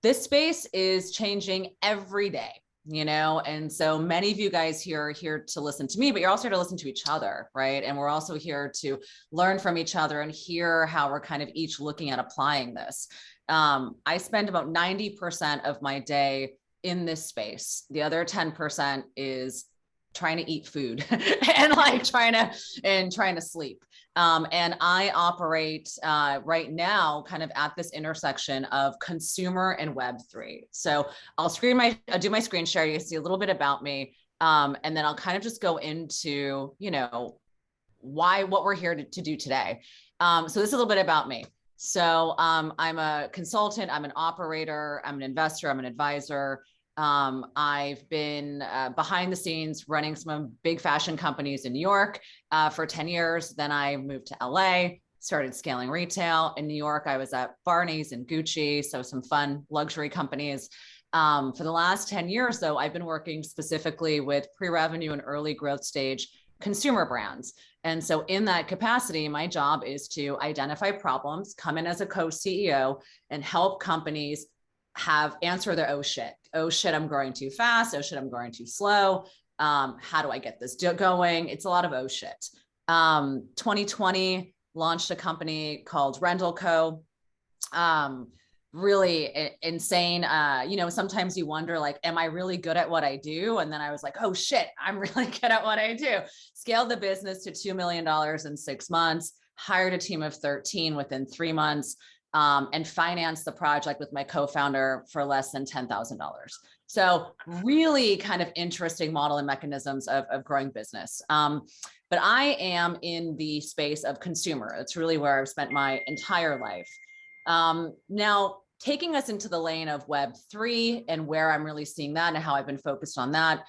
this space is changing every day, and so many of you guys here are here to listen to me, but you're also here to listen to each other, right? And we're also here to learn from each other and hear how we're kind of each looking at applying this. I spend about 90% of my day in this space. The other 10% is trying to eat food and like trying to sleep. And I operate right now kind of at this intersection of consumer and Web3. So I'll do my screen share. You can see a little bit about me. And then I'll kind of just go into, what we're here to do today. So this is a little bit about me. So I'm a consultant, I'm an operator, I'm an investor, I'm an advisor. I've been behind the scenes running some big fashion companies in New York for 10 years. Then I moved to LA, started scaling retail. In New York, I was at Barney's and Gucci, so some fun luxury companies. For the last 10 years, though, I've been working specifically with pre-revenue and early growth stage consumer brands. And so in that capacity, my job is to identify problems, come in as a co-CEO and help companies answer their oh shit, I'm growing too fast. Oh shit, I'm growing too slow. How do I get this going? It's a lot of oh shit. 2020 launched a company called Rendell Co. Really insane. Sometimes you wonder, like, am I really good at what I do? And then I was like, oh shit, I'm really good at what I do. Scaled the business to $2 million in 6 months, hired a team of 13 within 3 months. And finance the project with my co-founder for less than $10,000. So really kind of interesting model and mechanisms of growing business. But I am in the space of consumer. It's really where I've spent my entire life. Now, taking us into the lane of Web3 and where I'm really seeing that and how I've been focused on that.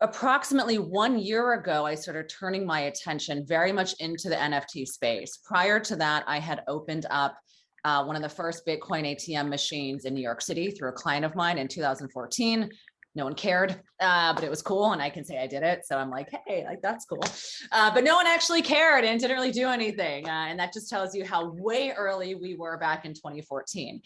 Approximately 1 year ago, I started turning my attention very much into the NFT space. Prior to that, I had opened up one of the first Bitcoin ATM machines in New York City through a client of mine in 2014. No one cared, but it was cool. And I can say I did it. So I'm like, hey, like that's cool. But no one actually cared and didn't really do anything. And that just tells you how way early we were back in 2014.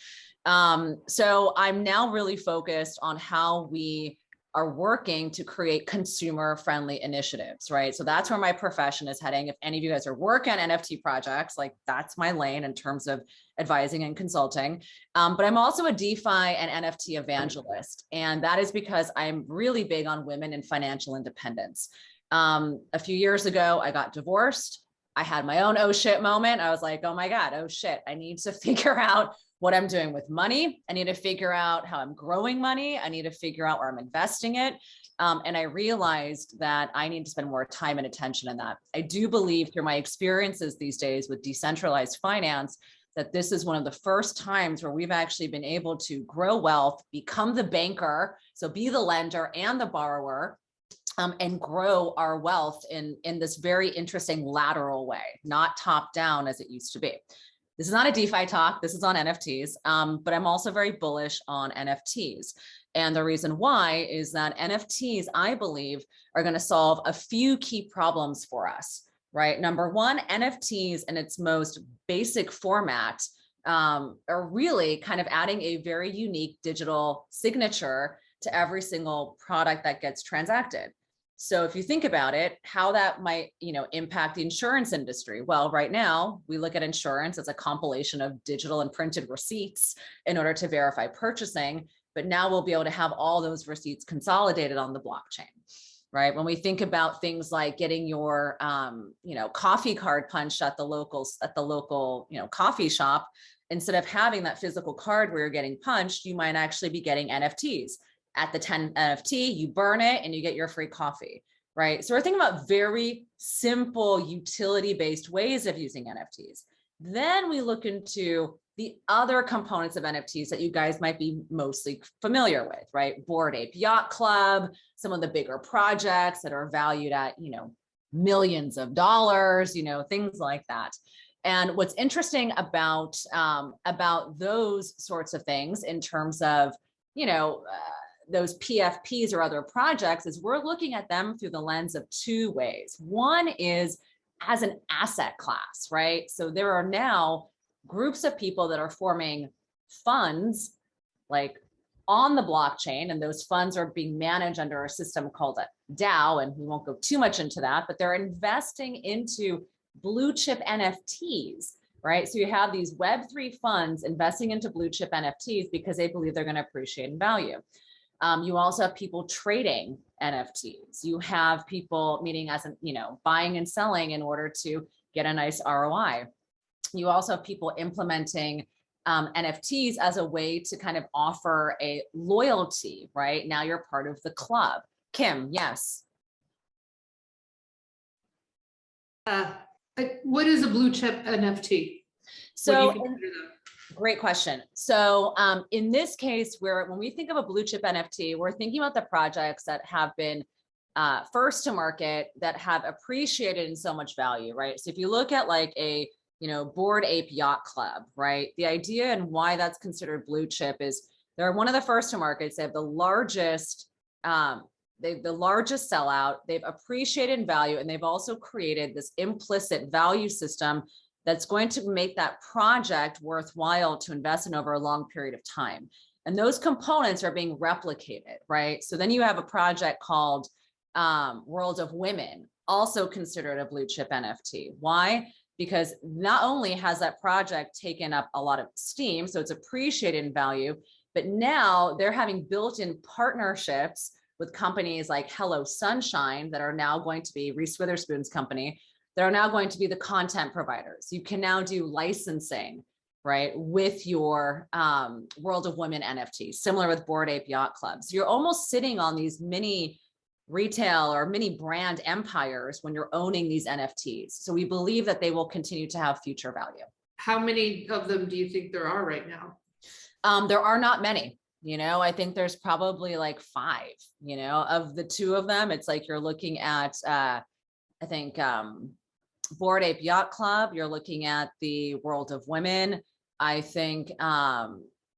So I'm now really focused on how we are working to create consumer-friendly initiatives, right? So that's where my profession is heading. If any of you guys are working on NFT projects, like that's my lane in terms of advising and consulting. But I'm also a DeFi and NFT evangelist. And that is because I'm really big on women and financial independence. A few years ago, I got divorced. I had my own oh shit moment. I was like, oh my God, oh shit, I need to figure out what I'm doing with money. I need to figure out how I'm growing money. I need to figure out where I'm investing it. And I realized that I need to spend more time and attention in that. I do believe through my experiences these days with decentralized finance, that this is one of the first times where we've actually been able to grow wealth, become the banker, so be the lender and the borrower, and grow our wealth in this very interesting lateral way, not top down as it used to be. This is not a DeFi talk, this is on NFTs, but I'm also very bullish on NFTs. And the reason why is that NFTs, I believe, are going to solve a few key problems for us, right? Number one, NFTs in its most basic format are really kind of adding a very unique digital signature to every single product that gets transacted. So if you think about it, how that might, impact the insurance industry. Well, right now we look at insurance as a compilation of digital and printed receipts in order to verify purchasing, but now we'll be able to have all those receipts consolidated on the blockchain, right? When we think about things like getting your, coffee card punched at the local, coffee shop, instead of having that physical card where you're getting punched, you might actually be getting NFTs. At the 10 NFT, you burn it and you get your free coffee, right? So we're thinking about very simple utility-based ways of using NFTs. Then we look into the other components of NFTs that you guys might be mostly familiar with, right? Bored Ape Yacht Club, some of the bigger projects that are valued at, millions of dollars, things like that. And what's interesting about those sorts of things in terms of, those PFPs or other projects is we're looking at them through the lens of two ways. One is as an asset class, right? So there are now groups of people that are forming funds like on the blockchain, and those funds are being managed under a system called a DAO, and we won't go too much into that, but they're investing into blue chip NFTs, right? So you have these Web3 funds investing into blue chip NFTs because they believe they're going to appreciate in value. You also have people trading NFTs. You have people, meaning as buying and selling in order to get a nice ROI. You also have people implementing NFTs as a way to kind of offer a loyalty, right? Now you're part of the club. Kim, yes. What is a blue chip NFT? So great question. So in this case, when we think of a blue chip NFT, we're thinking about the projects that have been first to market, that have appreciated in so much value, right? So if you look at like a Bored Ape Yacht Club, right? The idea and why that's considered blue chip is they're one of the first to market. They have the largest sellout. They've appreciated in value, and they've also created this implicit value system that's going to make that project worthwhile to invest in over a long period of time. And those components are being replicated, right? So then you have a project called World of Women, also considered a blue chip NFT. Why? Because not only has that project taken up a lot of steam, so it's appreciated in value, but now they're having built-in partnerships with companies like Hello Sunshine that are now going to be Reese Witherspoon's company, that are now going to be the content providers. You can now do licensing, right, with your World of Women NFTs, similar with Bored Ape Yacht Club. So you're almost sitting on these mini retail or mini brand empires when you're owning these NFTs. So we believe that they will continue to have future value. How many of them do you think there are right now? There are not many. I think there's probably like 5, of the 2 of them. It's like you're looking at, I think, Bored Ape Yacht Club, you're looking at the World of Women. I think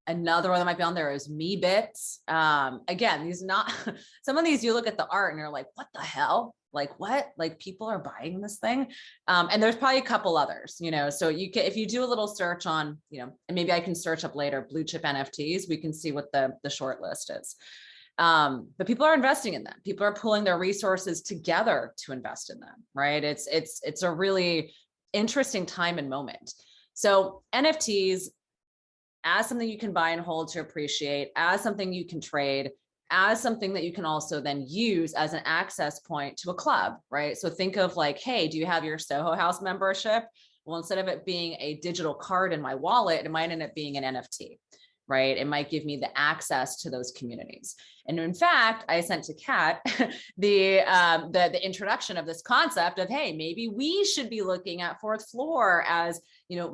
another one that might be on there is Me Bits. Again, some of these you look at the art and you're like, what the hell? Like what? Like people are buying this thing? And there's probably a couple others, so you can, if you do a little search on, and maybe I can search up later, blue chip NFTs, we can see what the short list is. But people are investing in them. People are pulling their resources together to invest in them, right? It's a really interesting time and moment. So NFTs, as something you can buy and hold to appreciate, as something you can trade, as something that you can also then use as an access point to a club, right? So think of like, hey, do you have your Soho House membership? Well, instead of it being a digital card in my wallet, it might end up being an NFT, right? It might give me the access to those communities. And in fact, I sent to Kat the introduction of this concept of, hey, maybe we should be looking at Fourth Floor as,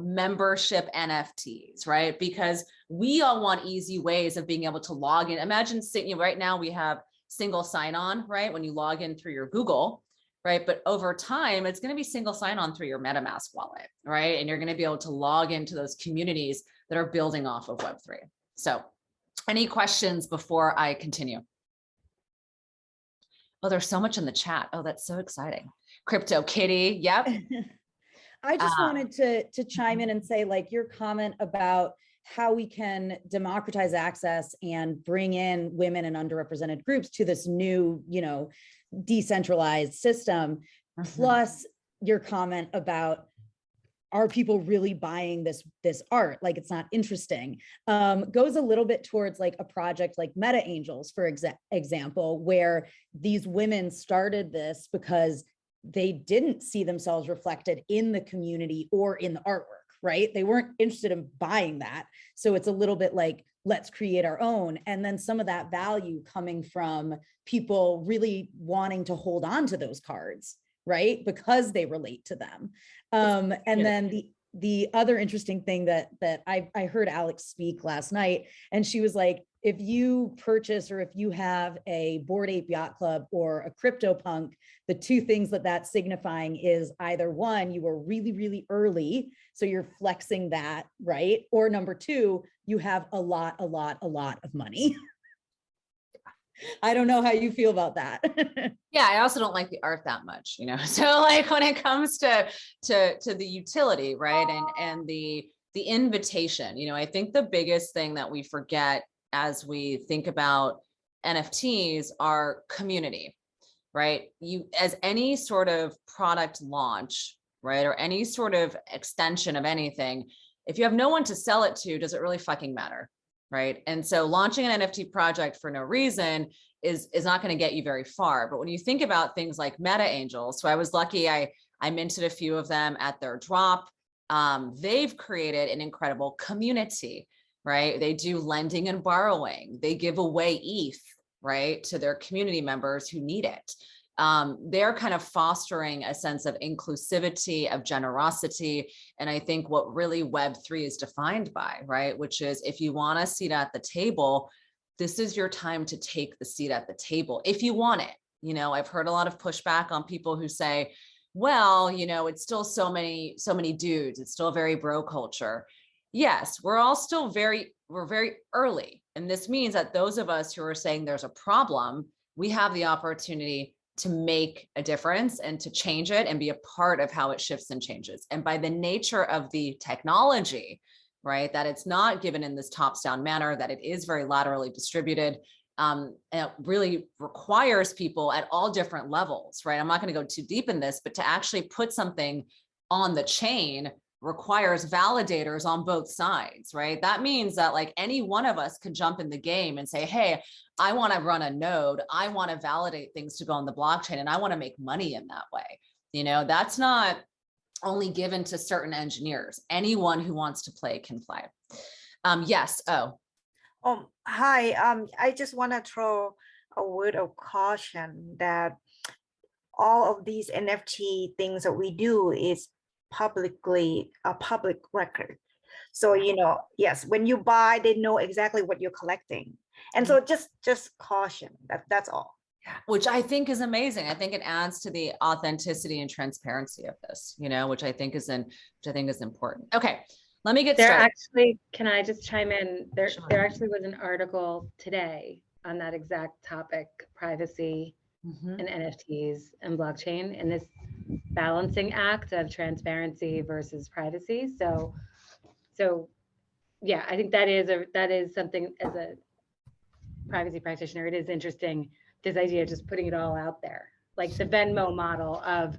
membership NFTs, right? Because we all want easy ways of being able to log in. Imagine, right now we have single sign-on, right? When you log in through your Google, right? But over time, it's going to be single sign-on through your MetaMask wallet, right? And you're going to be able to log into those communities that are building off of Web3. So any questions before I continue? Oh, there's so much in the chat. Oh, that's so exciting. Crypto Kitty. Yep. I just wanted to chime in and say, like, your comment about how we can democratize access and bring in women and underrepresented groups to this new, decentralized system, plus your comment about, are people really buying this art? Like, it's not interesting. Goes a little bit towards like a project like Meta Angels, for example, where these women started this because they didn't see themselves reflected in the community or in the artwork, right? They weren't interested in buying that. So it's a little bit like, let's create our own. And then some of that value coming from people really wanting to hold on to those cards, right? Because they relate to them. And then the other interesting thing that I heard Alex speak last night, and she was like, if you purchase or if you have a Bored Ape Yacht Club or a CryptoPunk, the 2 things that's signifying is either 1, you were really, really early, so you're flexing that, right? Or number 2, you have a lot of money. I don't know how you feel about that. Yeah, I also don't like the art that much, So like when it comes to the utility, right? And the invitation, I think the biggest thing that we forget as we think about NFTs are community, right? As any sort of product launch, right, or any sort of extension of anything, if you have no one to sell it to, does it really fucking matter, right? And so launching an NFT project for no reason is not going to get you very far. But when you think about things like Meta Angels, so I was lucky, I minted a few of them at their drop. They've created an incredible community, right? They do lending and borrowing. They give away ETH, right, to their community members who need it. They're kind of fostering a sense of inclusivity, of generosity. And I think what really Web3 is defined by, right, which is if you want a seat at the table, this is your time to take the seat at the table if you want it. You know, I've heard a lot of pushback on people who say, well, you know, it's still so many dudes. It's still very bro culture. Yes, we're all still we're very early. And this means that those of us who are saying there's a problem, we have the opportunity to make a difference and to change it and be a part of how it shifts and changes. And by the nature of the technology, right, that it's not given in this tops-down manner, that it is very laterally distributed, and it really requires people at all different levels, right? I'm not going to go too deep in this, but to actually put something on the chain requires validators on both sides, right? That means that like any one of us could jump in the game and say, hey, I want to run a node. I want to validate things to go on the blockchain and I want to make money in that way. You know, that's not only given to certain engineers. Anyone who wants to play can play. Yes. Oh. Hi. I just want to throw a word of caution that all of these NFT things that we do is publicly a public record. So, you know, yes, when you buy, they know exactly what you're collecting. And so just caution, that's all. Which I think is amazing. I think it adds to the authenticity and transparency of this, you know, which I think is important. Okay, let me get started. Actually, can I just chime in? There Sure. actually was an article today on that exact topic, privacy and NFTs and blockchain, and this balancing act of transparency versus privacy. So yeah, I think that is something as a privacy practitioner, it is interesting, this idea of just putting it all out there, like the Venmo model of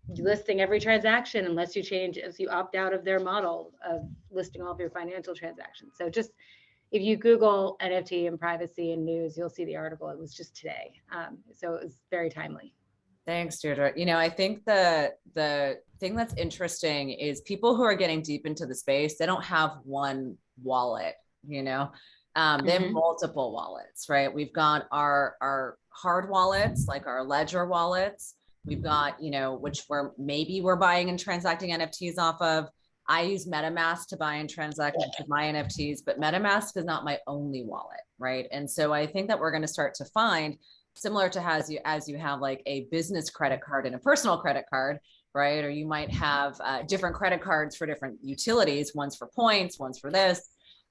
listing every transaction unless you opt out of their model of listing all of your financial transactions. So just if you Google NFT and privacy and news, you'll see the article. It was just today. So it was very timely. Thanks, Deirdre. You know, I think the thing that's interesting is people who are getting deep into the space, they don't have one wallet, you know, they have multiple wallets, right? We've got our hard wallets, like our ledger wallets. We've got, you know, which we're buying and transacting NFTs off of. I use MetaMask to buy and transact with my NFTs, but MetaMask is not my only wallet, right? And so I think that we're going to start to find, similar to as you have like a business credit card and a personal credit card, right? Or you might have different credit cards for different utilities, one's for points, one's for this.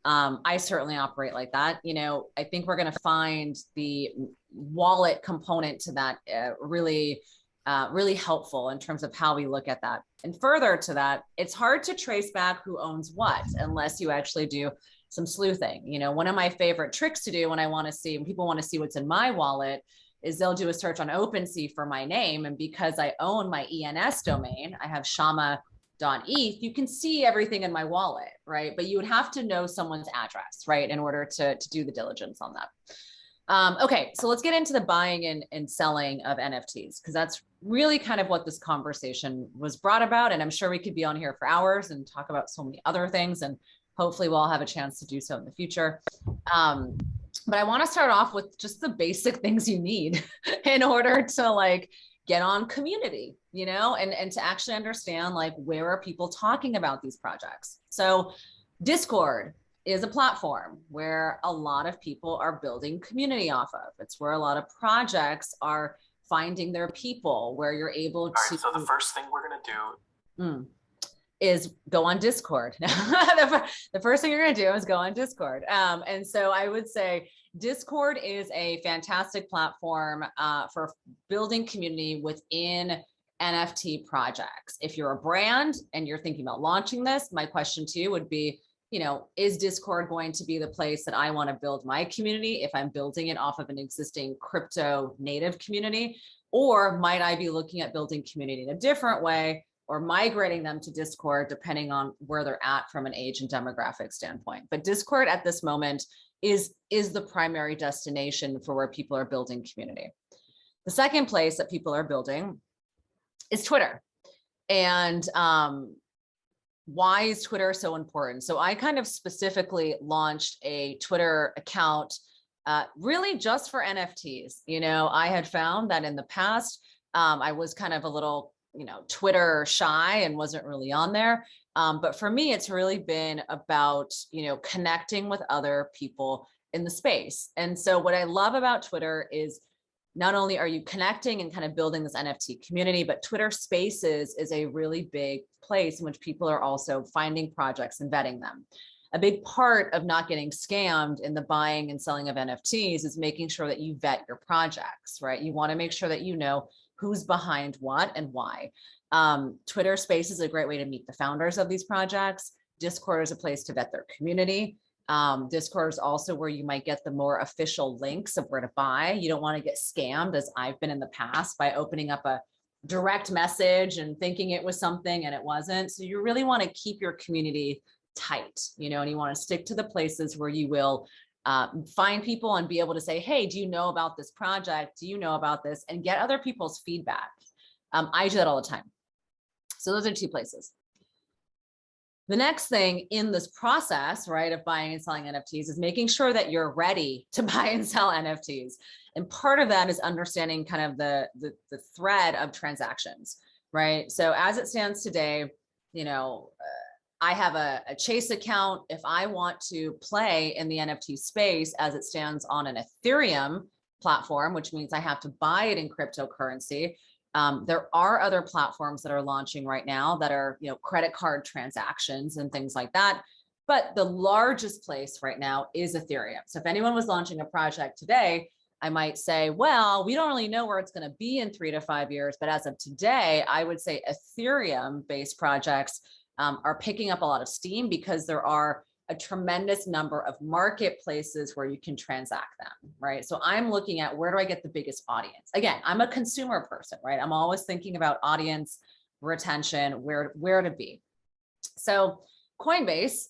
I certainly operate like that. You know, I think we're going to find the wallet component to that really helpful in terms of how we look at that. And further to that, it's hard to trace back who owns what unless you actually do some sleuthing. You know, one of my favorite tricks to do when people want to see what's in my wallet is they'll do a search on OpenSea for my name. And because I own my ENS domain, I have Syama.eth, you can see everything in my wallet, right? But you would have to know someone's address, right, in order to do the diligence on that. Okay, so let's get into the buying and selling of NFTs, because that's really kind of what this conversation was brought about. And I'm sure we could be on here for hours and talk about so many other things, and hopefully we'll have a chance to do so in the future. But I want to start off with just the basic things you need in order to like get on community, you know, and to actually understand like where are people talking about these projects. So Discord is a platform where a lot of people are building community off of. It's where a lot of projects are finding their people, where you're able to. All right, so the first thing we're gonna do is go on Discord. The first thing you're going to do is go on Discord. And so I would say Discord is a fantastic platform for building community within NFT projects. If you're a brand and you're thinking about launching this, my question to you would be, is Discord going to be the place that I want to build my community if I'm building it off of an existing crypto native community? Or might I be looking at building community in a different way, or migrating them to Discord, depending on where they're at from an age and demographic standpoint? But Discord at this moment is the primary destination for where people are building community. The second place that people are building is Twitter. And why is Twitter so important? So I kind of specifically launched a Twitter account really just for NFTs. I had found that in the past, I was kind of a little, Twitter shy and wasn't really on there. But for me, it's really been about, connecting with other people in the space. And so what I love about Twitter is not only are you connecting and kind of building this NFT community, but Twitter Spaces is a really big place in which people are also finding projects and vetting them. A big part of not getting scammed in the buying and selling of NFTs is making sure that you vet your projects, right? You want to make sure that you know who's behind what and why. Twitter Space is a great way to meet the founders of these projects. Discord is a place to vet their community. Discord is also where you might get the more official links of where to buy. You don't want to get scammed, as I've been in the past, by opening up a direct message and thinking it was something and it wasn't. So you really want to keep your community tight, and you want to stick to the places where you will find people and be able to say, hey, do you know about this project? Do you know about this? And get other people's feedback. I do that all the time. So those are two places. The next thing in this process, right, of buying and selling NFTs is making sure that you're ready to buy and sell NFTs. And part of that is understanding kind of the thread of transactions, right? So as it stands today, I have a Chase account. If I want to play in the NFT space as it stands on an Ethereum platform, which means I have to buy it in cryptocurrency, there are other platforms that are launching right now that are, credit card transactions and things like that. But the largest place right now is Ethereum. So if anyone was launching a project today, I might say, well, we don't really know where it's going to be in 3 to 5 years. But as of today, I would say Ethereum-based projects are picking up a lot of steam because there are a tremendous number of marketplaces where you can transact them, right? So I'm looking at, where do I get the biggest audience? Again, I'm a consumer person, right? I'm always thinking about audience retention, where to be. So Coinbase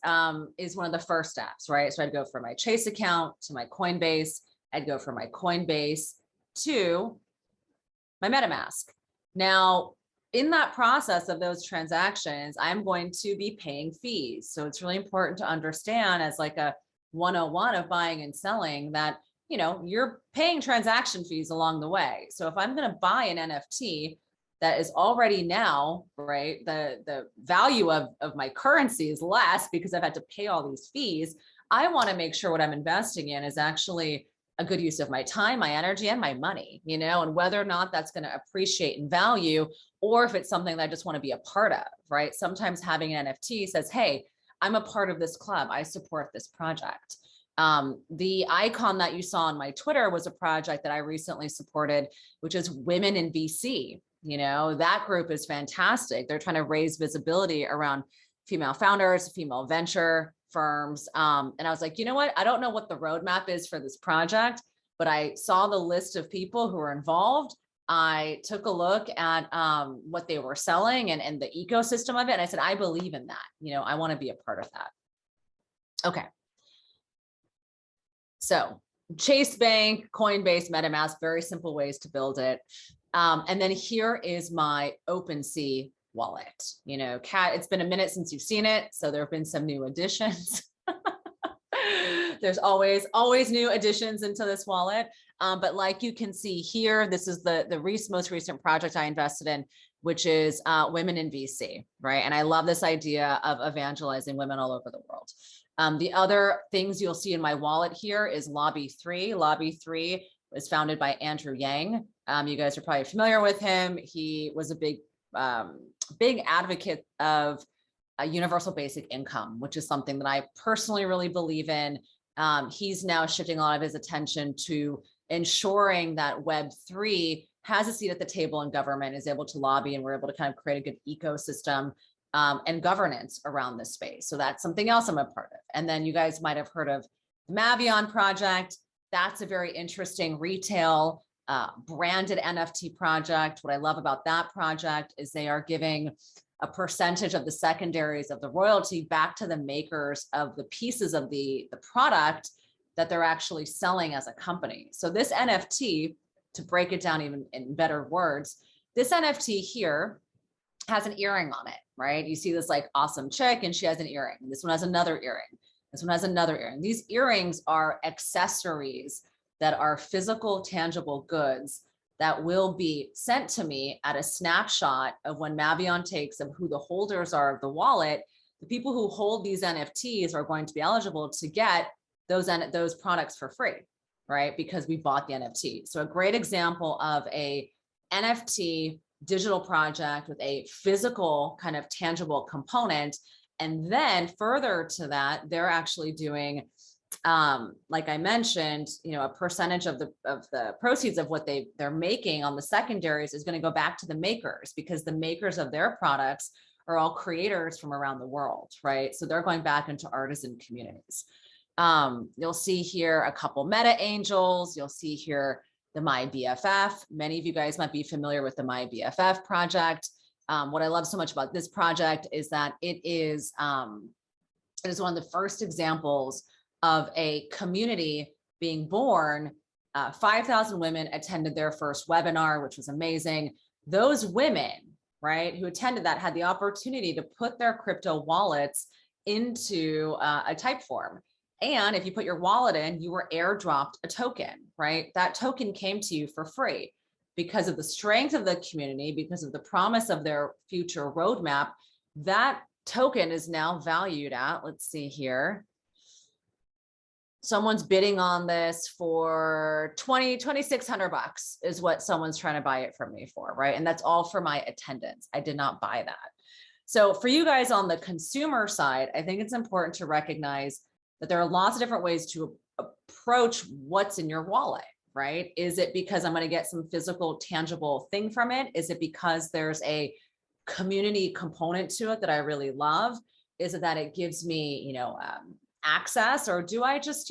is one of the first steps, right? So I'd go from my Chase account to my Coinbase. I'd go from my Coinbase to my MetaMask. Now, in that process of those transactions, I'm going to be paying fees. So it's really important to understand, as like a 101 of buying and selling, that, you're paying transaction fees along the way. So if I'm going to buy an NFT that is already now, right, the value of my currency is less because I've had to pay all these fees, I want to make sure what I'm investing in is actually a good use of my time, my energy, and my money, and whether or not that's going to appreciate in value, or if it's something that I just want to be a part of, right? Sometimes having an NFT says, hey, I'm a part of this club. I support this project. The icon that you saw on my Twitter was a project that I recently supported, which is Women in VC. That group is fantastic. They're trying to raise visibility around female founders, female venture firms. And I was like, you know what? I don't know what the roadmap is for this project, but I saw the list of people who are involved. I took a look at what they were selling and the ecosystem of it. And I said, I believe in that. I want to be a part of that. Okay. So Chase Bank, Coinbase, MetaMask, very simple ways to build it. And then here is my OpenSea wallet. Kat, it's been a minute since you've seen it, so there have been some new additions. There's always new additions into this wallet. But like you can see here, this is the most recent project I invested in, which is Women in VC, right? And I love this idea of evangelizing women all over the world. The other things you'll see in my wallet here is Lobby 3. Lobby 3 was founded by Andrew Yang. You guys are probably familiar with him. He was a big advocate of a universal basic income, which is something that I personally really believe in. He's now shifting a lot of his attention to ensuring that Web3 has a seat at the table in government, is able to lobby, and we're able to kind of create a good ecosystem and governance around this space. So that's something else I'm a part of. And then you guys might have heard of the Mavion project. That's a very interesting retail branded NFT project. What I love about that project is they are giving a percentage of the secondaries of the royalty back to the makers of the pieces of the product that they're actually selling as a company. So this NFT, to break it down even in better words, this NFT here has an earring on it, right? You see this like awesome chick and she has an earring. This one has another earring. This one has another earring. These earrings are accessories that are physical, tangible goods that will be sent to me at a snapshot of when Mavion takes of who the holders are of the wallet. The people who hold these NFTs are going to be eligible to get those products for free, right? Because we bought the NFT. So a great example of a NFT digital project with a physical kind of tangible component. And then further to that, they're actually doing, like I mentioned, a percentage of the proceeds of what they're making on the secondaries is going to go back to the makers, because the makers of their products are all creators from around the world, right? So they're going back into artisan communities. You'll see here a couple meta angels. You'll see here the My BFF. Many of you guys might be familiar with the My BFF project. What I love so much about this project is that it is one of the first examples of a community being born. 5,000 women attended their first webinar, which was amazing. Those women, right, who attended that had the opportunity to put their crypto wallets into a type form. And if you put your wallet in, you were airdropped a token, right? That token came to you for free because of the strength of the community, because of the promise of their future roadmap. That token is now valued at, let's see here. Someone's bidding on this for $2,600 is what someone's trying to buy it from me for, right? And that's all for my attendance. I did not buy that. So for you guys on the consumer side, I think it's important to recognize that there are lots of different ways to approach what's in your wallet, right? Is it because I'm going to get some physical, tangible thing from it? Is it because there's a community component to it that I really love? Is it that it gives me, access, or do I just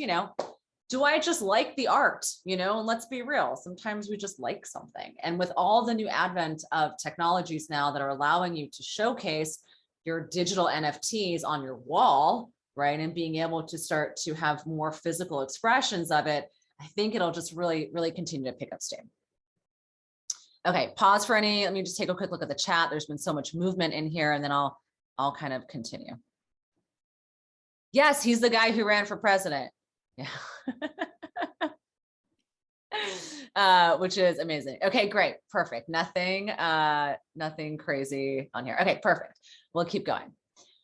like the art, and let's be real. Sometimes we just like something. And with all the new advent of technologies now that are allowing you to showcase your digital NFTs on your wall, right, and being able to start to have more physical expressions of it, I think it'll just really, really continue to pick up steam. Okay, pause for any, let me just take a quick look at the chat. There's been so much movement in here, and then I'll kind of continue. Yes, he's the guy who ran for president. Yeah. Which is amazing. Okay, great. Perfect. Nothing crazy on here. Okay, perfect. We'll keep going.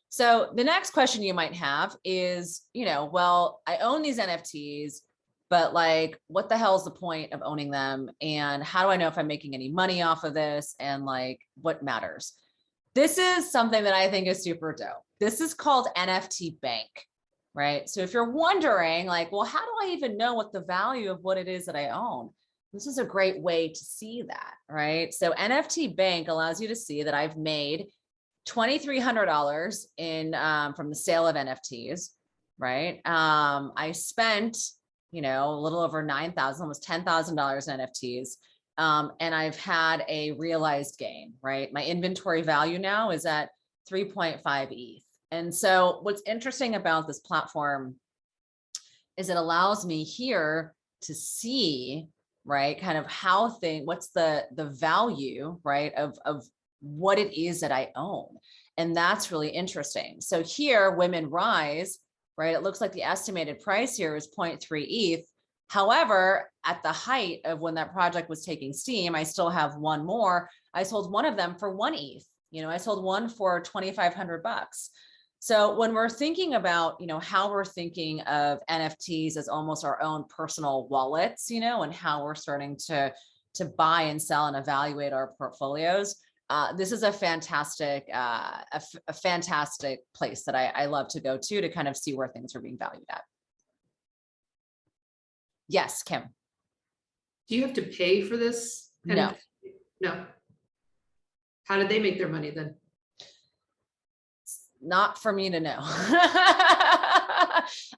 So the next question you might have is, well, I own these NFTs, but like, what the hell is the point of owning them? And how do I know if I'm making any money off of this? And like, what matters? This is something that I think is super dope. This is called Nft Bank, right? So if you're wondering like, well, how do I even know what the value of what it is that I own? This is a great way to see that, right? So Nft Bank allows you to see that I've made $2,300 in from the sale of NFTs, right? I spent, a little over $9,000, almost $10,000 in NFTs. And I've had a realized gain, right? My inventory value now is at 3.5 ETH. And so what's interesting about this platform is it allows me here to see, right, kind of what's the value, right, of what it is that I own. And that's really interesting. So here, Women Rise, right, it looks like the estimated price here is 0.3 ETH. However, at the height of when that project was taking steam, I still have one more. I sold one of them for 1 ETH. I sold one for $2,500. So when we're thinking about, how we're thinking of NFTs as almost our own personal wallets, and how we're starting to buy and sell and evaluate our portfolios, this is a fantastic place that I love to go to kind of see where things are being valued at. Yes, Kim. Do you have to pay for this? No. No. How did they make their money then? Not for me to know.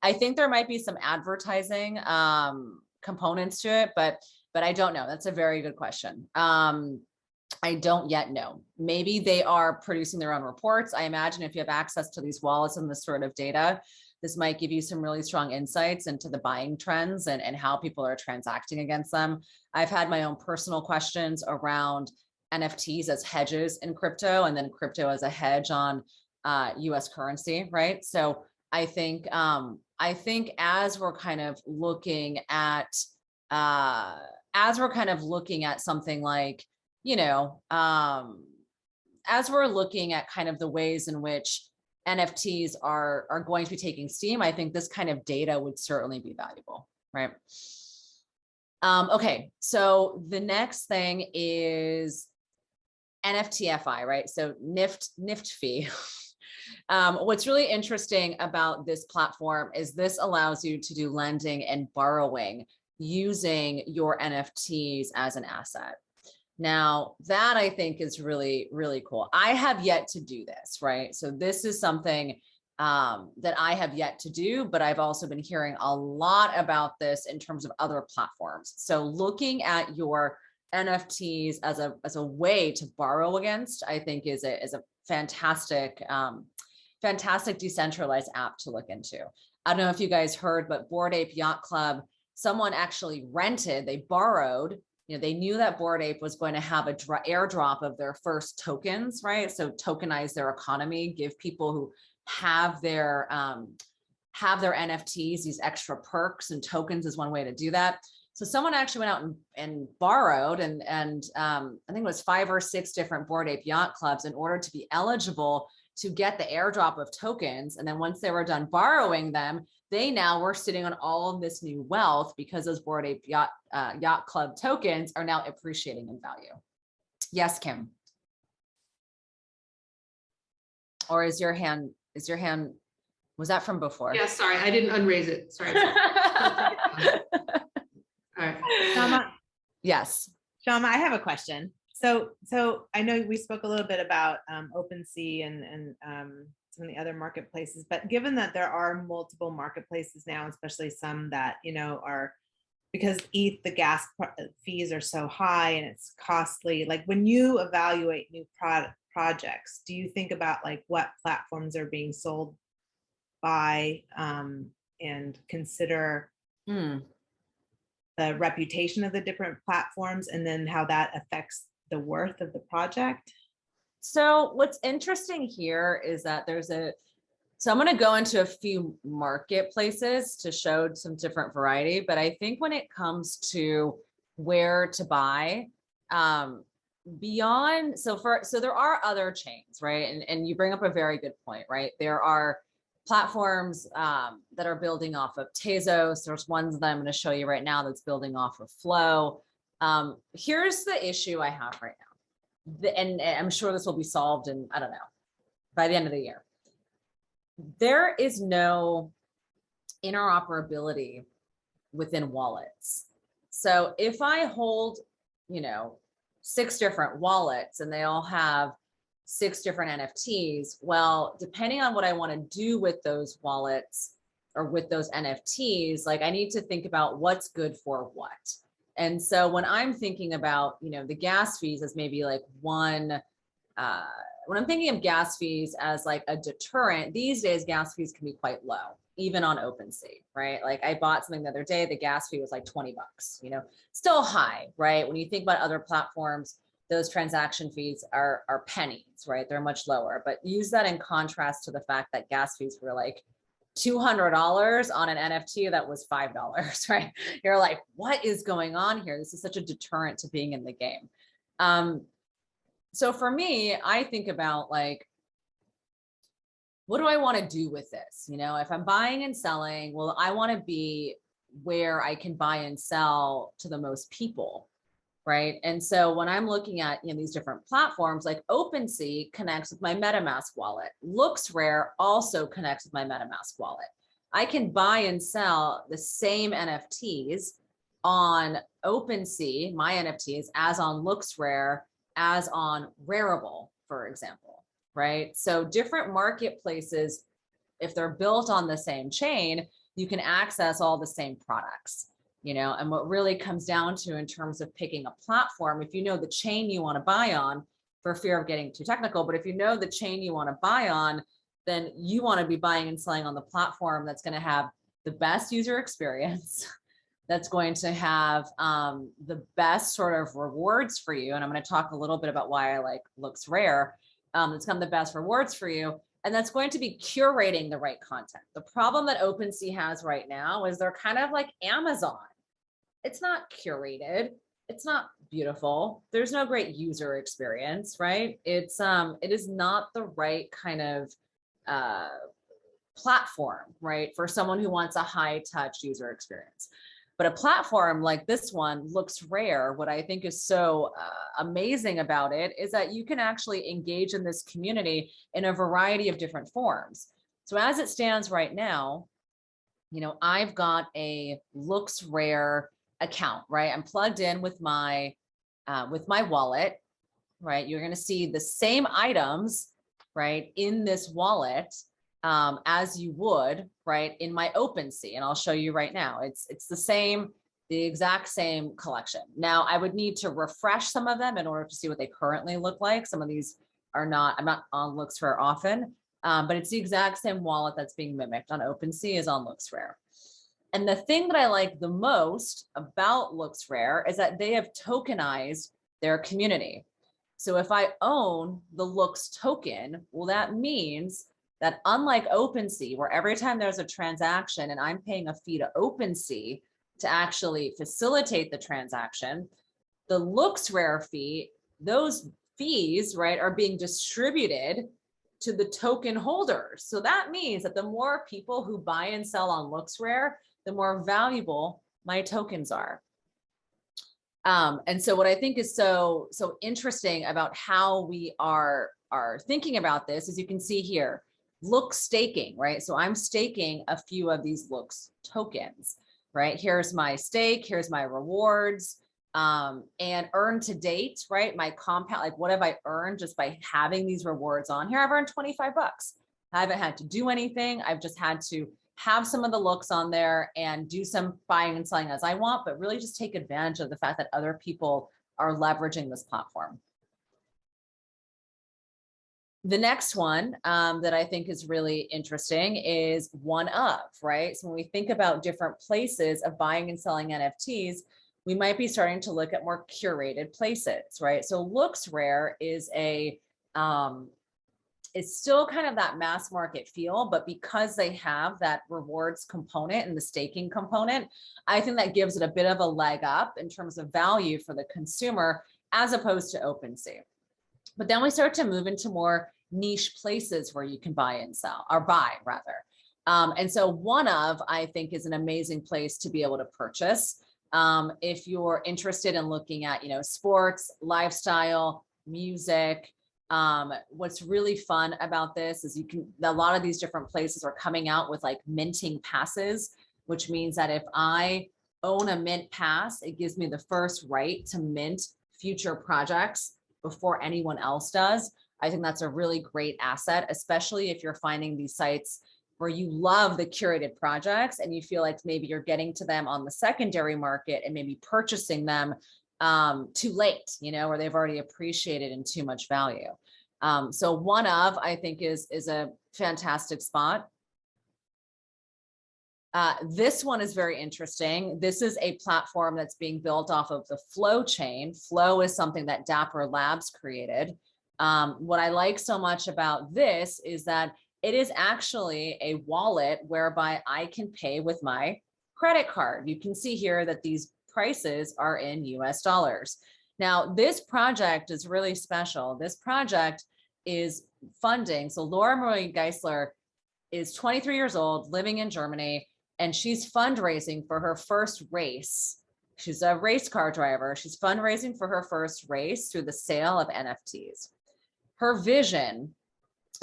I think there might be some advertising components to it, but I don't know. That's a very good question. I don't yet know. Maybe they are producing their own reports. I imagine if you have access to these wallets and this sort of data, this might give you some really strong insights into the buying trends and how people are transacting against them. I've had my own personal questions around NFTs as hedges in crypto, and then crypto as a hedge on US currency, right? So I think as we're kind of looking at something like, you know, as we're looking at kind of the ways in which NFTs are going to be taking steam, I think this kind of data would certainly be valuable, right? Okay, so the next thing is NFTFI, right? So Nftfi. What's really interesting about this platform is this allows you to do lending and borrowing using your NFTs as an asset. Now, that I think is really, really cool. I have yet to do this, right? So this is something that I have yet to do, but I've also been hearing a lot about this in terms of other platforms. So looking at your NFTs as a way to borrow against, I think is a fantastic, fantastic decentralized app to look into. I don't know if you guys heard, but Bored Ape Yacht Club, someone actually rented, they borrowed, you know, they knew that Bored Ape was going to have a airdrop of their first tokens, right? So tokenize their economy, give people who have their NFTs these extra perks, and tokens is one way to do that. So someone actually went out and borrowed, and I think it was 5 or 6 different Bored Ape Yacht Clubs in order to be eligible to get the airdrop of tokens. And then once they were done borrowing them, they now were sitting on all of this new wealth because those Bored Ape Yacht Club tokens are now appreciating in value. Yes, Kim. Or is your hand, was that from before? Yeah, sorry, I didn't unraise it. Sorry. All right. Syama, Yes. Syama, I have a question. So I know we spoke a little bit about OpenSea and some of the other marketplaces, but given that there are multiple marketplaces now, especially some that, you know, are, because ETH, the gas fees are so high and it's costly, like when you evaluate new projects, do you think about like what platforms are being sold by and consider the reputation of the different platforms and then how that affects the worth of the project? So what's interesting here is that so I'm going to go into a few marketplaces to show some different variety, but I think when it comes to where to buy, beyond, so there are other chains, right? And you bring up a very good point, right? There are platforms that are building off of Tezos. There's ones that I'm going to show you right now that's building off of Flow. Here's the issue I have right now. And I'm sure this will be solved in, I don't know, by the end of the year. There is no interoperability within wallets. So if I hold, you know, 6 different wallets and they all have 6 different NFTs, well, depending on what I want to do with those wallets or with those NFTs, like I need to think about what's good for what. And so when I'm thinking about, you know, the gas fees as maybe like one, when I'm thinking of gas fees as like a deterrent, these days gas fees can be quite low, even on OpenSea, right? Like I bought something the other day, the gas fee was like $20, you know, still high, right? When you think about other platforms, those transaction fees are pennies, right? They're much lower, but use that in contrast to the fact that gas fees were like $200 on an NFT that was $5, right? You're like, what is going on here? This is such a deterrent to being in the game. So for me, I think about like, what do I want to do with this? You know, if I'm buying and selling, well, I want to be where I can buy and sell to the most people, right? And so when I'm looking at, you know, these different platforms, like OpenSea connects with my MetaMask wallet. LooksRare also connects with my MetaMask wallet. I can buy and sell the same NFTs on OpenSea, my NFTs, as on LooksRare, as on Rarible, for example. right? So different marketplaces, if they're built on the same chain, you can access all the same products, you know, and what really comes down to in terms of picking a platform, if you know the chain you want to buy on, for fear of getting too technical, but if you know the chain you want to buy on, then you want to be buying and selling on the platform that's going to have the best user experience, that's going to have the best sort of rewards for you. And I'm going to talk a little bit about why I like Looks Rare. It's got the best rewards for you. And that's going to be curating the right content. The problem that OpenSea has right now is they're kind of like Amazon. It's not curated. It's not beautiful. There's no great user experience, right? It is not the right kind of platform, right? For someone who wants a high touch user experience. But a platform like this one, Looks Rare, what I think is so amazing about it is that you can actually engage in this community in a variety of different forms. So as it stands right now, you know, I've got a Looks Rare account, right? I'm plugged in with my wallet, right? You're going to see the same items, right, in this wallet as you would, right, in my OpenSea. And I'll show you right now. It's the exact same collection. Now, I would need to refresh some of them in order to see what they currently look like. Some of these I'm not on Looks Rare often, but it's the exact same wallet that's being mimicked on OpenSea as on Looks Rare. And the thing that I like the most about Looks Rare is that they have tokenized their community. So if I own the Looks token, well, that means that unlike OpenSea, where every time there's a transaction and I'm paying a fee to OpenSea to actually facilitate the transaction, the Looks Rare fee, those fees, right, are being distributed to the token holders. So that means that the more people who buy and sell on Looks Rare, the more valuable my tokens are. And so what I think is so interesting about how we are thinking about this is you can see here, Looks staking, right? So I'm staking a few of these Looks tokens, right? Here's my stake, here's my rewards, and earn to date, right? My compound, like what have I earned just by having these rewards on here? I've earned 25 bucks. I haven't had to do anything. I've just had to have some of the Looks on there and do some buying and selling as I want, but really just take advantage of the fact that other people are leveraging this platform. The next one that I think is really interesting is one of, right? So when we think about different places of buying and selling NFTs, we might be starting to look at more curated places, right? So Looks Rare is it's still kind of that mass market feel, but because they have that rewards component and the staking component, I think that gives it a bit of a leg up in terms of value for the consumer as opposed to OpenSea. But then we start to move into more niche places where you can buy and sell, or buy rather. And so one of, I think, is an amazing place to be able to purchase. If you're interested in looking at, you know, sports, lifestyle, music, what's really fun about this is a lot of these different places are coming out with like minting passes, which means that if I own a mint pass, it gives me the first right to mint future projects before anyone else does. I think that's a really great asset, especially if you're finding these sites where you love the curated projects and you feel like maybe you're getting to them on the secondary market and maybe purchasing them too late, you know, or they've already appreciated in too much value. So one of, I think, is a fantastic spot. This one is very interesting. This is a platform that's being built off of the Flow chain. Flow is something that Dapper Labs created. What I like so much about this is that it is actually a wallet whereby I can pay with my credit card. You can see here that these prices are in US dollars. Now, this project is really special. This project is funding. So Laura Marie Geisler is 23 years old, living in Germany, and she's fundraising for her first race. She's a race car driver. She's fundraising for her first race through the sale of NFTs. Her vision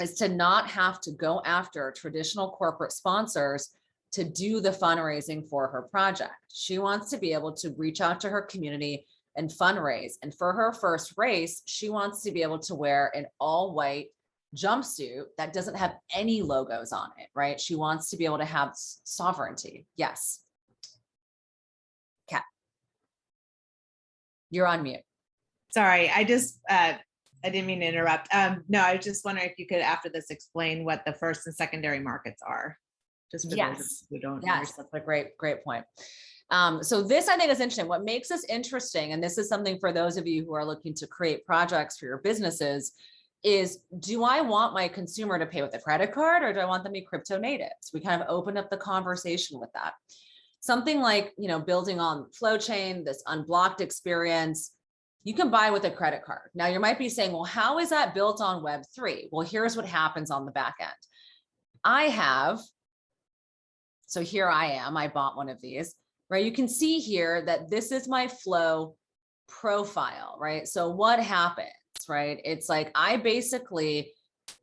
is to not have to go after traditional corporate sponsors to do the fundraising for her project. She wants to be able to reach out to her community and fundraise. And for her first race, she wants to be able to wear an all white jumpsuit that doesn't have any logos on it, right? She wants to be able to have sovereignty. Yes. Kat, you're on mute. Sorry, I didn't mean to interrupt. No, I was just wondering if you could, after this, explain what the first and secondary markets are, just for those of us who don't Yes, understand. that's a great point. So this, I think, is interesting. What makes this interesting, and this is something for those of you who are looking to create projects for your businesses, is do I want my consumer to pay with a credit card, or do I want them to be crypto natives? We kind of opened up the conversation with that. Something like, building on Flowchain, this unblocked experience, you can buy with a credit card. Now you might be saying, well, how is that built on Web3? Well, here's what happens on the back end. So here I am, I bought one of these, right? You can see here that this is my Flow profile, right? So what happens, right? It's like, I basically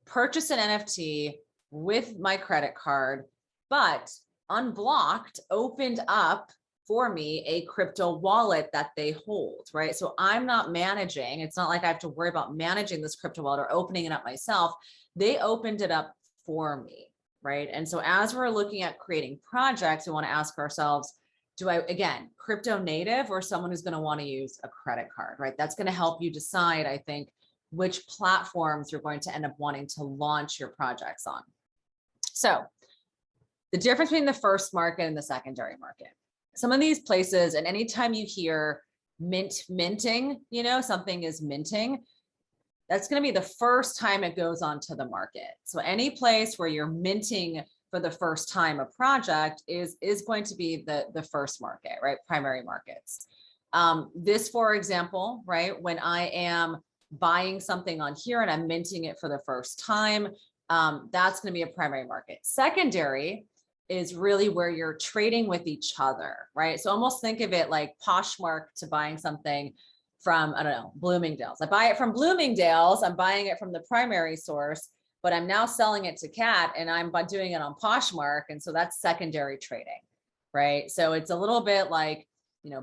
purchase an NFT with my credit card, but Unblocked opened up for me a crypto wallet that they hold, right? So I'm not managing. It's not like I have to worry about managing this crypto wallet or opening it up myself. They opened it up for me, right? And so as we're looking at creating projects, we want to ask ourselves, do I, again, crypto native or someone who's going to want to use a credit card, right? That's going to help you decide, I think, which platforms you're going to end up wanting to launch your projects on. So the difference between the first market and the secondary market. Some of these places, and anytime you hear minting, something is minting, that's going to be the first time it goes onto the market. So any place where you're minting for the first time a project is going to be the first market, right? Primary markets. This, for example, right, when I am buying something on here and I'm minting it for the first time, that's going to be a primary market. Secondary is really where you're trading with each other, right? So almost think of it like Poshmark to buying something from, I don't know, Bloomingdale's. I buy it from Bloomingdale's, I'm buying it from the primary source, but I'm now selling it to Kat and I'm doing it on Poshmark. And so that's secondary trading, right? So it's a little bit like,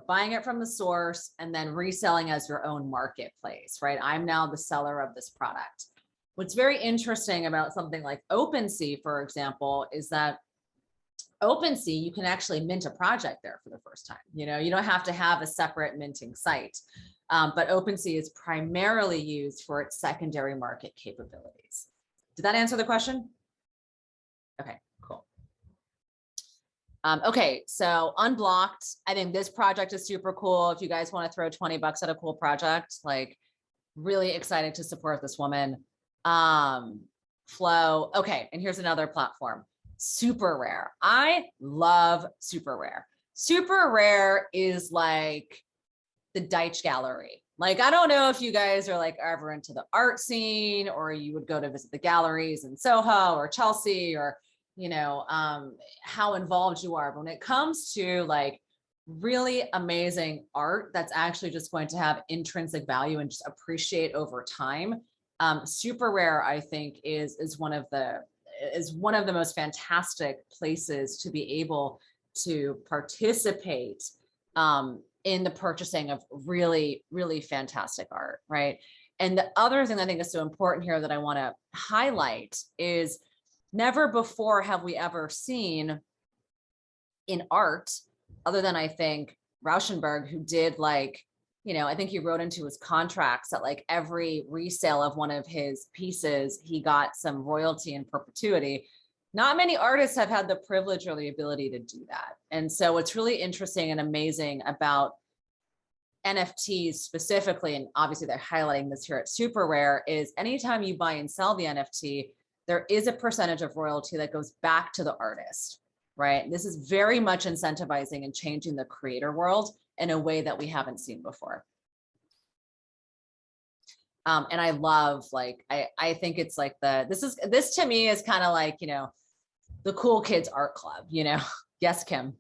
buying it from the source and then reselling as your own marketplace, right? I'm now the seller of this product. What's very interesting about something like OpenSea, for example, is that OpenSea, you can actually mint a project there for the first time. You don't have to have a separate minting site, but OpenSea is primarily used for its secondary market capabilities. Did that answer the question? Okay, cool. Okay, so Unblocked, I think this project is super cool. If you guys want to throw $20 at a cool project, like really excited to support this woman. Flow. Okay, and here's another platform. Super Rare. I love Super Rare. Super Rare is like the Deitch Gallery. Like, I don't know if you guys are like ever into the art scene, or you would go to visit the galleries in Soho or Chelsea, or how involved you are. But when it comes to like really amazing art that's actually just going to have intrinsic value and just appreciate over time, Super Rare, I think, is one of the most fantastic places to be able to participate in the purchasing of really, really fantastic art, right? And the other thing I think is so important here that I want to highlight is never before have we ever seen in art, other than I think Rauschenberg, who did like, I think he wrote into his contracts that like every resale of one of his pieces, he got some royalty in perpetuity. Not many artists have had the privilege or the ability to do that. And so what's really interesting and amazing about NFTs specifically, and obviously they're highlighting this here at Super Rare, is anytime you buy and sell the NFT, there is a percentage of royalty that goes back to the artist, right? This is very much incentivizing and changing the creator world in a way that we haven't seen before. And I love, like, I think it's like this to me is kind of like, the cool kids art club, Yes, Kim.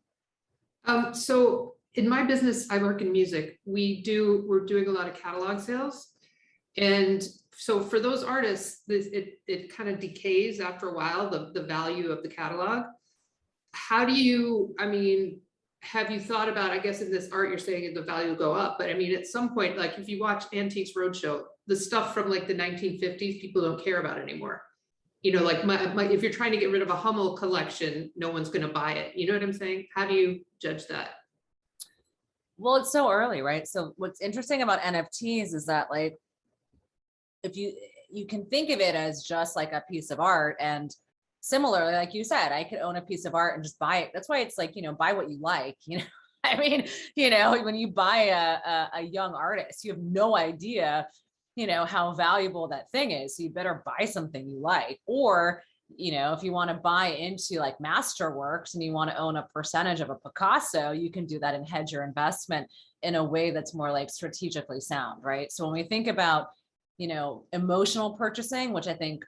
So in my business, I work in music. We're doing a lot of catalog sales. And so for those artists, it kind of decays after a while, the value of the catalog. How do you, have you thought about, I guess in this art, you're saying the value will go up, but at some point, like if you watch Antiques Roadshow, the stuff from like the 1950s, people don't care about anymore. You know, like if you're trying to get rid of a Hummel collection, no one's going to buy it. You know what I'm saying? How do you judge that? Well, it's so early, right? So what's interesting about NFTs is that like, if you can think of it as just like a piece of art, and similarly, like you said, I could own a piece of art and just buy it. That's why it's like, you know, buy what you like, you know. I mean, you know, when you buy a young artist, you have no idea, you know, how valuable that thing is. So you better buy something you like. Or, you know, if you want to buy into like masterworks and you want to own a percentage of a Picasso, you can do that and hedge your investment in a way that's more like strategically sound, right? So when we think about, you know, emotional purchasing, which I think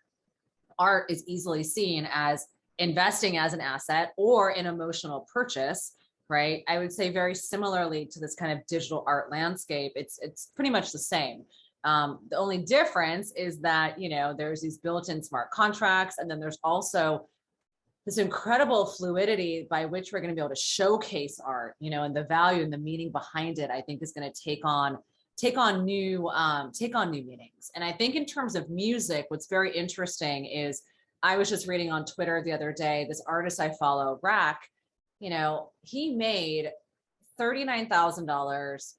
art is easily seen as investing as an asset or an emotional purchase, right? I would say very similarly to this kind of digital art landscape, it's pretty much the same. The only difference is that, you know, there's these built-in smart contracts, and then there's also this incredible fluidity by which we're going to be able to showcase art, you know, and the value and the meaning behind it, I think is going to take on new meanings. And I think in terms of music, what's very interesting is I was just reading on Twitter the other day, this artist I follow, Rack, you know, he made $39,000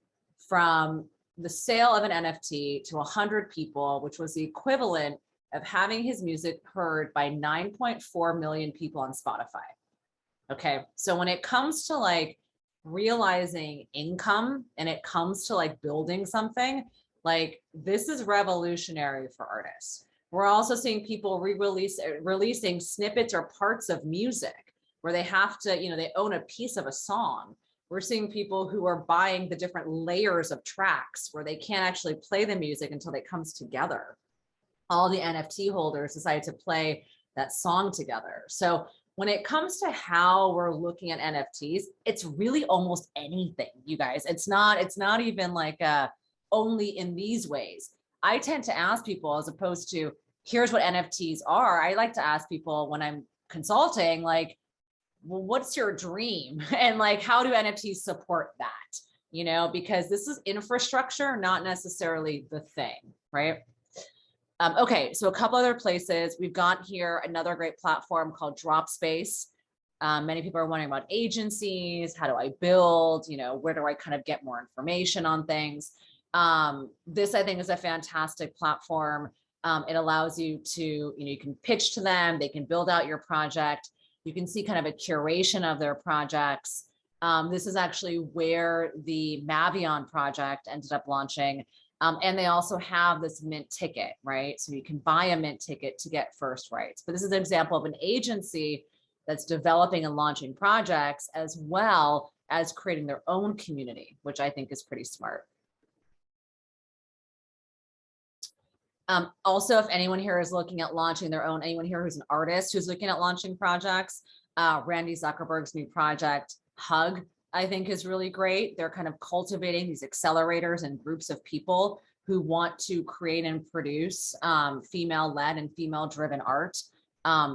from the sale of an NFT to 100 people, which was the equivalent of having his music heard by 9.4 million people on Spotify. Okay, so when it comes to like realizing income and it comes to like building something, like this is revolutionary for artists. We're also seeing people releasing snippets or parts of music where they have to, you know, they own a piece of a song. We're seeing people who are buying the different layers of tracks where they can't actually play the music until it comes together. All the NFT holders decide to play that song together. So when it comes to how we're looking at NFTs, it's really almost anything, you guys. It's not even like only in these ways. I tend to ask people, as opposed to here's what NFTs are, I like to ask people when I'm consulting, like, well, what's your dream? And like, how do NFTs support that? You know, because this is infrastructure, not necessarily the thing, right? Okay, so a couple other places. We've got here another great platform called Dropspace. Many people are wondering about agencies. How do I build? You know, where do I kind of get more information on things? This, I think, is a fantastic platform. It allows you to, you know, you can pitch to them. They can build out your project. You can see kind of a curation of their projects. This is actually where the Mavion project ended up launching. And they also have this mint ticket, right? So you can buy a mint ticket to get first rights. But this is an example of an agency that's developing and launching projects as well as creating their own community, which I think is pretty smart. Also, if anyone here is looking at launching their own, anyone here who's an artist who's looking at launching projects, Randy Zuckerberg's new project, Hug, I think is really great. They're kind of cultivating these accelerators and groups of people who want to create and produce female-led and female-driven art.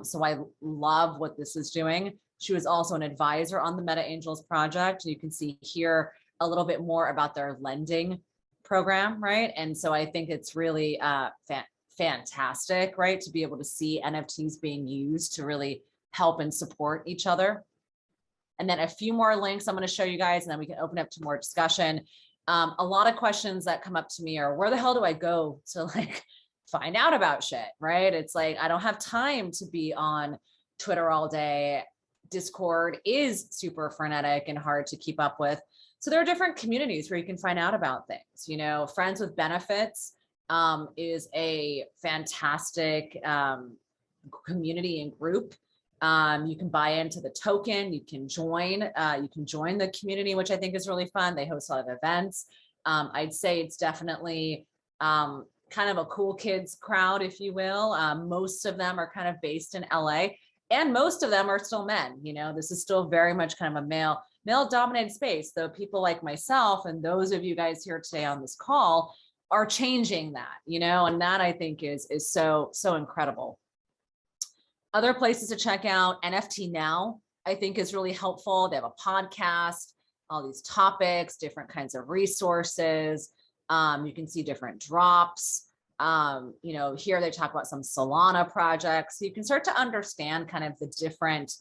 So I love what this is doing. She was also an advisor on the Meta Angels project. You can see here a little bit more about their lending program, right? And so I think it's really fantastic, right? To be able to see NFTs being used to really help and support each other. And then a few more links I'm going to show you guys, and then we can open up to more discussion. A lot of questions that come up to me are, where the hell do I go to like find out about shit, right? It's like, I don't have time to be on Twitter all day. Discord is super frenetic and hard to keep up with. So there are different communities where you can find out about things. You know, Friends with Benefits is a fantastic community and group. You can buy into the token, you can join the community, which I think is really fun. They host a lot of events. I'd say it's definitely kind of a cool kids crowd, if you will. Most of them are kind of based in LA, and most of them are still men. You know, this is still very much kind of a male dominated space, though people like myself and those of you guys here today on this call are changing that, you know, and that I think is so incredible. Other places to check out, NFT Now, I think is really helpful. They have a podcast, all these topics, different kinds of resources. You can see different drops. You know, here they talk about some Solana projects. So you can start to understand kind of the different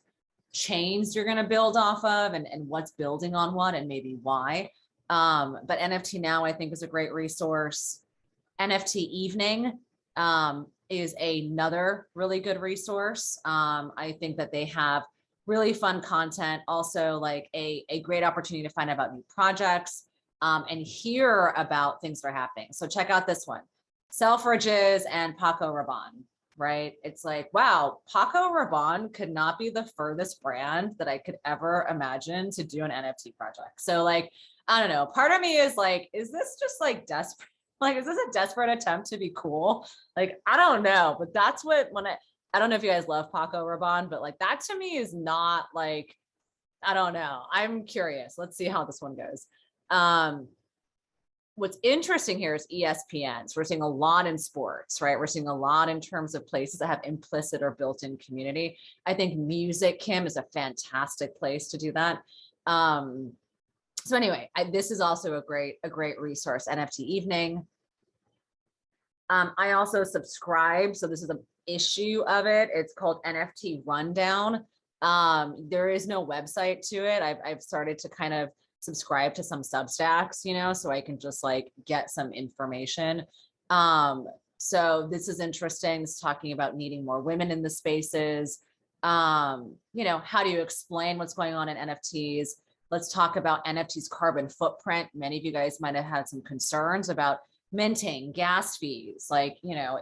chains you're going to build off of and what's building on what and maybe why. But NFT Now, I think, is a great resource. NFT Evening is another really good resource. I think that they have really fun content, also like a great opportunity to find out about new projects and hear about things that are happening. So check out this one, Selfridges and Paco Rabanne, right? It's like, wow, Paco Rabanne could not be the furthest brand that I could ever imagine to do an NFT project. So like, I don't know, part of me is like, is this just like desperate? Like, is this a desperate attempt to be cool? Like, I don't know, but that's what, when I don't know if you guys love Paco Rabanne, but like that to me is not like, I don't know. I'm curious. Let's see how this one goes. What's interesting here is ESPNs. We're seeing a lot in sports, right? We're seeing a lot in terms of places that have implicit or built-in community. I think music, Kim, is a fantastic place to do that. So anyway, this is also a great resource, NFT Evening. I also subscribe. So this is an issue of it. It's called NFT Rundown. There is no website to it. I've started to kind of subscribe to some Substacks, you know, so I can just like get some information. So this is interesting. It's talking about needing more women in the spaces. You know, how do you explain what's going on in NFTs? Let's talk about NFTs carbon footprint. Many of you guys might have had some concerns about minting, gas fees. Like, you know,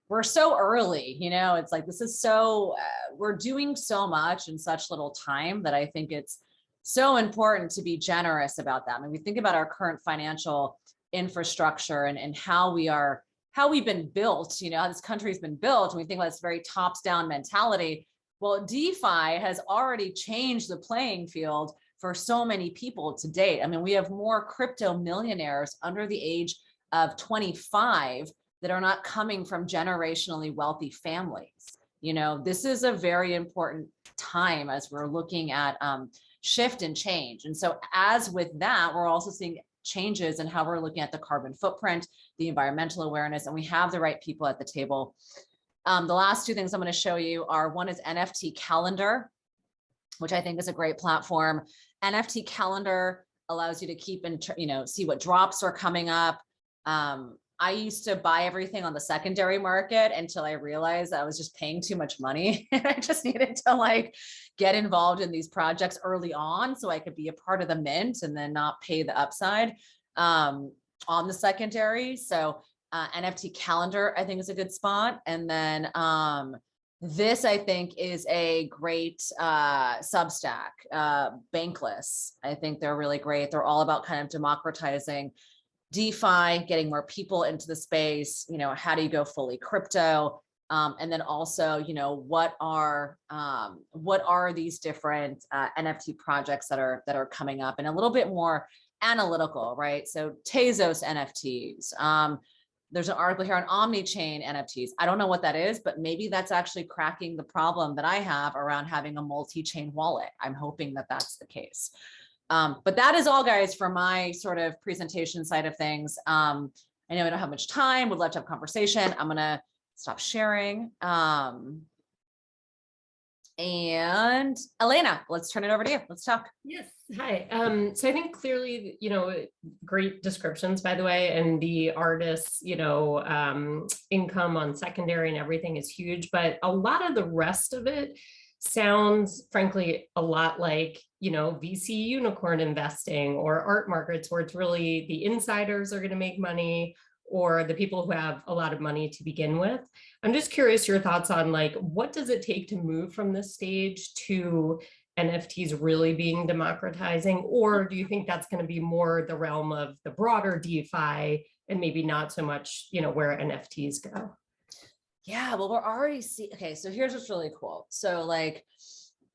we're so early, you know, it's like, this is so, we're doing so much in such little time that I think it's so important to be generous about that. I mean, we think about our current financial infrastructure and how we've been built, you know, how this country's been built. And we think about this very tops down mentality. Well, DeFi has already changed the playing field for so many people to date. I mean, we have more crypto millionaires under the age of 25 that are not coming from generationally wealthy families. You know, this is a very important time as we're looking at shift and change. And so as with that, we're also seeing changes in how we're looking at the carbon footprint, the environmental awareness, and we have the right people at the table. The last two things I'm going to show you are, one is NFT Calendar, which I think is a great platform. NFT Calendar allows you to keep in, you know, see what drops are coming up. I used to buy everything on the secondary market until I realized I was just paying too much money. And I just needed to like get involved in these projects early on so I could be a part of the mint and then not pay the upside on the secondary. So NFT Calendar, I think, is a good spot. And then this, I think, is a great Substack, Bankless. I think they're really great. They're all about kind of democratizing DeFi, getting more people into the space. You know, how do you go fully crypto? And then also, you know, what are these different NFT projects that are coming up, and a little bit more analytical, right? So Tezos NFTs. There's an article here on omni-chain NFTs. I don't know what that is, but maybe that's actually cracking the problem that I have around having a multi-chain wallet. I'm hoping that that's the case. But that is all, guys, for my sort of presentation side of things. I know I don't have much time. Would love to have conversation. I'm going to stop sharing. And Elena, let's turn it over to you. Let's talk. Yes. Hi. So I think clearly, you know, great descriptions, by the way, and the artists, you know, income on secondary and everything is huge, but a lot of the rest of it sounds, frankly, a lot like, you know, VC unicorn investing or art markets, where it's really the insiders are going to make money, or the people who have a lot of money to begin with. I'm just curious your thoughts on, like, what does it take to move from this stage to NFTs really being democratizing? Or do you think that's going to be more the realm of the broader DeFi and maybe not so much, you know, where NFTs go? Yeah, well, we're already seeing, okay, so here's what's really cool. So like,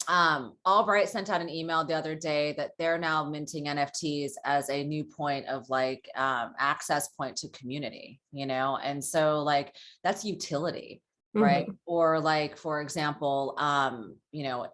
Albright sent out an email the other day that they're now minting NFTs as a new point of like access point to community, you know? And so like, that's utility, right? Mm-hmm. Or like, for example, you know,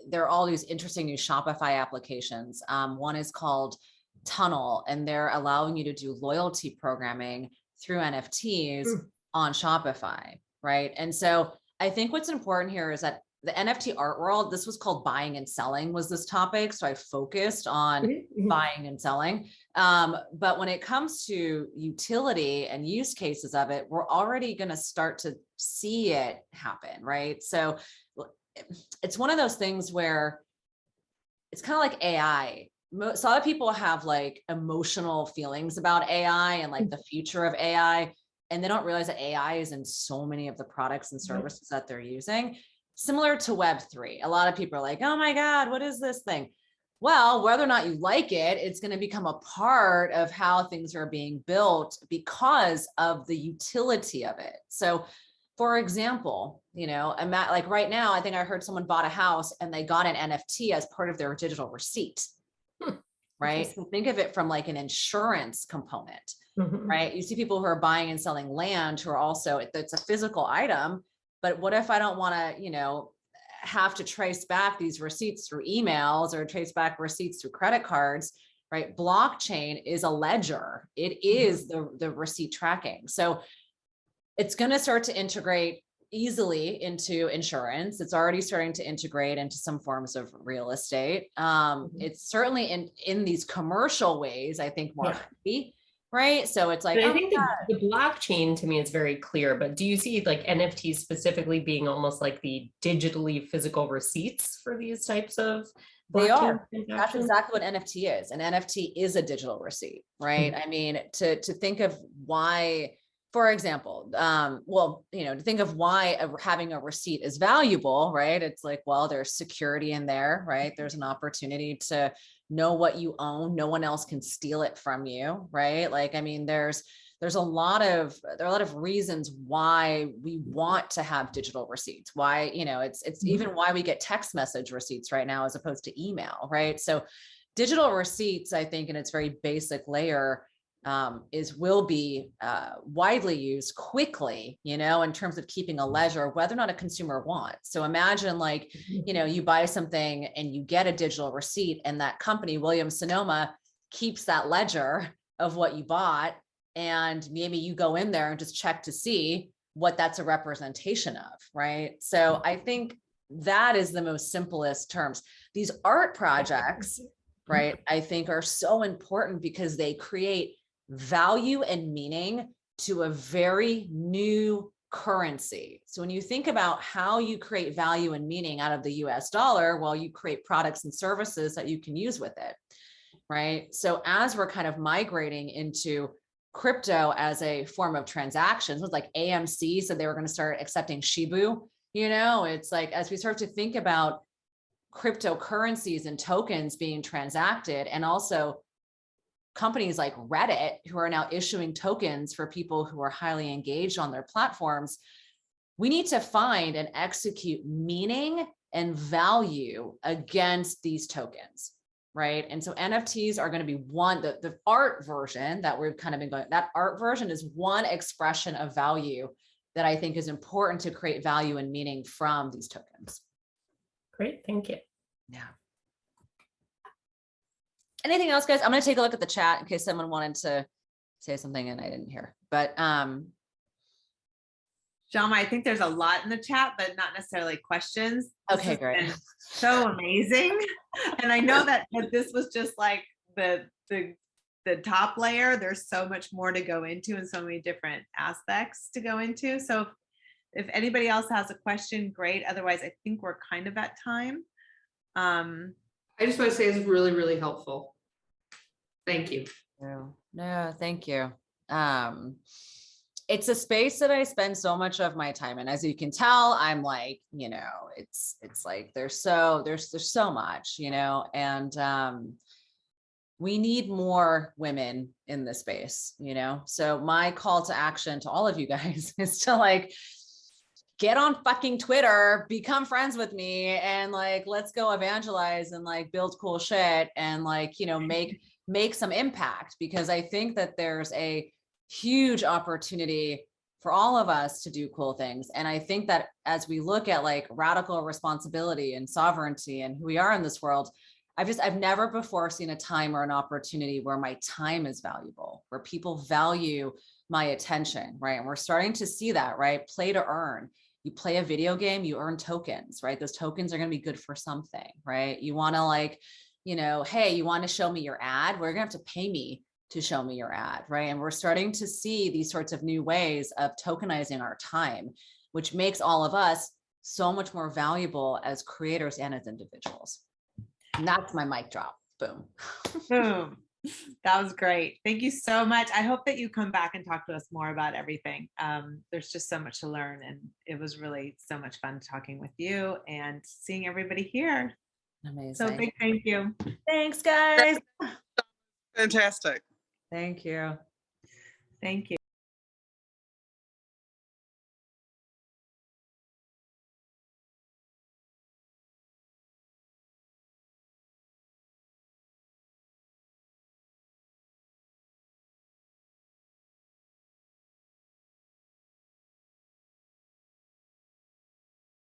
there are all these interesting new Shopify applications. One is called Tunnel, and they're allowing you to do loyalty programming through NFTs on Shopify, right? And so I think what's important here is that the NFT art world, this was called buying and selling was this topic. So I focused on buying and selling. But when it comes to utility and use cases of it, we're already going to start to see it happen, right? So it's one of those things where it's kind of like AI. So a lot of people have like emotional feelings about AI and like the future of AI, and they don't realize that AI is in so many of the products and services that they're using. Similar to Web3, a lot of people are like, oh my God, what is this thing? Well, whether or not you like it, it's going to become a part of how things are being built because of the utility of it. So for example, you know, like right now, I think I heard someone bought a house and they got an NFT as part of their digital receipt, right? So think of it from like an insurance component, right? You see people who are buying and selling land who are also, it's a physical item, but what if I don't want to, you know, have to trace back these receipts through emails or trace back receipts through credit cards, right? Blockchain is a ledger. It is the receipt tracking. So it's going to start to integrate easily into insurance. It's already starting to integrate into some forms of real estate. It's certainly in these commercial ways, I think more happy. Right. So it's like, I think the blockchain to me is very clear, but do you see like NFTs specifically being almost like the digitally physical receipts for these types of they are. That's exactly what NFT is. An NFT is a digital receipt, right? I mean, to think of why, for example, well, you know, to think of why having a receipt is valuable, right? It's like, well, there's security in there, right? There's an opportunity to know what you own. No one else can steal it from you, right? Like, I mean, there are a lot of reasons why we want to have digital receipts. Why, you know, it's even why we get text message receipts right now as opposed to email, right? So digital receipts, I think, in its very basic layer, will be widely used quickly, you know, in terms of keeping a ledger, whether or not a consumer wants. So imagine like, you know, you buy something and you get a digital receipt and that company, Williams-Sonoma, keeps that ledger of what you bought. And maybe you go in there and just check to see what that's a representation of, right? So I think that is the most simplest terms. These art projects, right, I think are so important because they create value and meaning to a very new currency. So when you think about how you create value and meaning out of the US dollar, well, you create products and services that you can use with it, right? So as we're kind of migrating into crypto as a form of transactions, with like AMC said they were going to start accepting Shibu, you know, it's like as we start to think about cryptocurrencies and tokens being transacted, and also companies like Reddit, who are now issuing tokens for people who are highly engaged on their platforms, we need to find and execute meaning and value against these tokens, right? And so NFTs are going to be one, the art version that we've kind of been going, that art version is one expression of value that I think is important to create value and meaning from these tokens. Great, thank you. Yeah. Anything else, guys? I'm going to take a look at the chat in case someone wanted to say something and I didn't hear. But Syama, I think there's a lot in the chat, but not necessarily questions. Okay, great. So amazing. And I know that this was just like the top layer. There's so much more to go into and so many different aspects to go into. So if anybody else has a question, great. Otherwise, I think we're kind of at time. I just want to say it's really, really helpful. Thank you. No, thank you. It's a space that I spend so much of my time in. As you can tell, I'm like, you know, it's like there's so much, you know, and we need more women in this space, you know. So my call to action to all of you guys is to like get on fucking Twitter, become friends with me, and like, let's go evangelize and like build cool shit and like, you know, make some impact, because I think that there's a huge opportunity for all of us to do cool things. And I think that as we look at like radical responsibility and sovereignty and who we are in this world, I've never before seen a time or an opportunity where my time is valuable, where people value my attention, right? And we're starting to see that, right? Play to earn. You play a video game, you earn tokens, right? Those tokens are going to be good for something, right? You want to like, you know, hey, you want to show me your ad? We're going to have to pay me to show me your ad, right? And we're starting to see these sorts of new ways of tokenizing our time, which makes all of us so much more valuable as creators and as individuals. And that's my mic drop. Boom. Boom. That was great. Thank you so much. I hope that you come back and talk to us more about everything. There's just so much to learn, and it was really so much fun talking with you and seeing everybody here. Amazing. So big thank you. Thanks, guys. Fantastic. Thank you. Thank you.